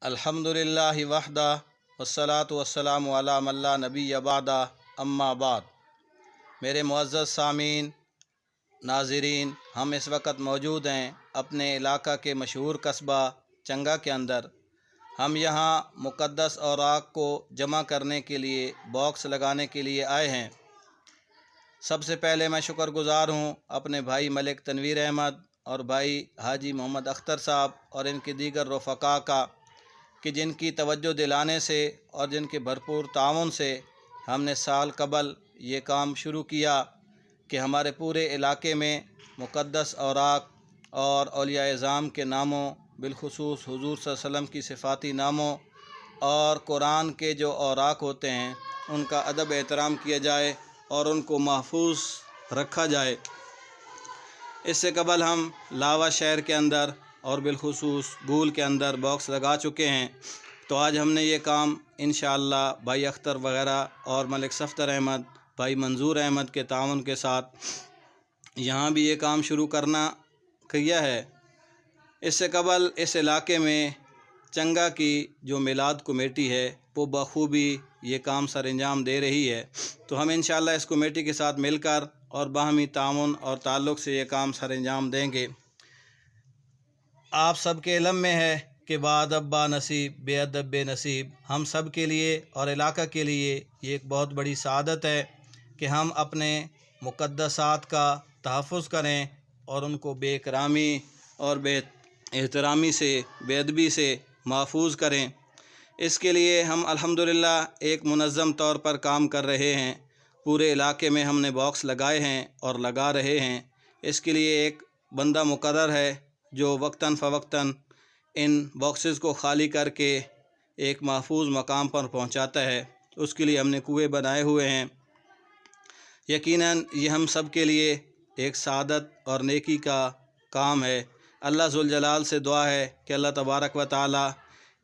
الحمدللہ وحدہ والصلاۃ والسلام علی من لا نبی بعدہ اما بعد۔ میرے معزز سامعین، ناظرین، ہم اس وقت موجود ہیں اپنے علاقہ کے مشہور قصبہ چنگا کے اندر۔ ہم یہاں مقدس اوراق کو جمع کرنے کے لیے، باکس لگانے کے لیے آئے ہیں۔ سب سے پہلے میں شکر گزار ہوں اپنے بھائی ملک تنویر احمد اور بھائی حاجی محمد اختر صاحب اور ان کے دیگر رفقاء کا، کہ جن کی توجہ دلانے سے اور جن کے بھرپور تعاون سے ہم نے سال قبل یہ کام شروع کیا کہ ہمارے پورے علاقے میں مقدس اوراق اور اولیاء اعظام کے ناموں، بالخصوص حضور صلی اللہ علیہ وسلم کی صفاتی ناموں اور قرآن کے جو اوراق ہوتے ہیں ان کا ادب احترام کیا جائے اور ان کو محفوظ رکھا جائے۔ اس سے قبل ہم لاوا شہر کے اندر اور بالخصوص گول کے اندر باکس لگا چکے ہیں، تو آج ہم نے یہ کام انشاءاللہ بھائی اختر وغیرہ اور ملک صفدر احمد، بھائی منظور احمد کے تعاون کے ساتھ یہاں بھی یہ کام شروع کیا ہے۔ اس سے قبل اس علاقے میں چنگا کی جو میلاد کمیٹی ہے وہ بخوبی یہ کام سر انجام دے رہی ہے، تو ہم انشاءاللہ اس کمیٹی کے ساتھ مل کر اور باہمی تعاون اور تعلق سے یہ کام سر انجام دیں گے۔ آپ سب کے علم میں ہے کہ بادب با نصیب بے ادب بے نصیب، ہم سب کے لیے اور علاقہ کے لیے یہ ایک بہت بڑی سعادت ہے کہ ہم اپنے مقدسات کا تحفظ کریں اور ان کو بے اکرامی اور بے احترامی سے، بے ادبی سے محفوظ کریں۔ اس کے لیے ہم الحمدللہ ایک منظم طور پر کام کر رہے ہیں۔ پورے علاقے میں ہم نے باکس لگائے ہیں اور لگا رہے ہیں۔ اس کے لیے ایک بندہ مقرر ہے جو وقتاً فوقتاً ان باکسز کو خالی کر کے ایک محفوظ مقام پر پہنچاتا ہے۔ اس کے لیے ہم نے کنویں بنائے ہوئے ہیں۔ یقیناً یہ ہم سب کے لیے ایک سعادت اور نیکی کا کام ہے۔ اللہ ذوالجلال سے دعا ہے کہ اللہ تبارک و تعالی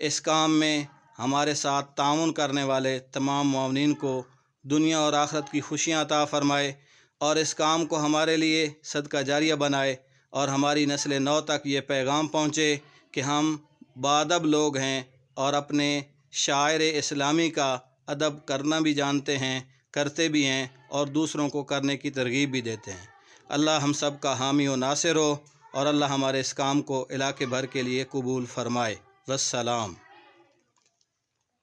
اس کام میں ہمارے ساتھ تعاون کرنے والے تمام معاونین کو دنیا اور آخرت کی خوشیاں عطا فرمائے اور اس کام کو ہمارے لیے صدقہ جاریہ بنائے اور ہماری نسل نو تک یہ پیغام پہنچے کہ ہم باادب لوگ ہیں اور اپنے شاعر اسلامی کا ادب کرنا بھی جانتے ہیں، کرتے بھی ہیں اور دوسروں کو کرنے کی ترغیب بھی دیتے ہیں۔ اللہ ہم سب کا حامی و ناصر ہو اور اللہ ہمارے اس کام کو علاقے بھر کے لیے قبول فرمائے۔ والسلام۔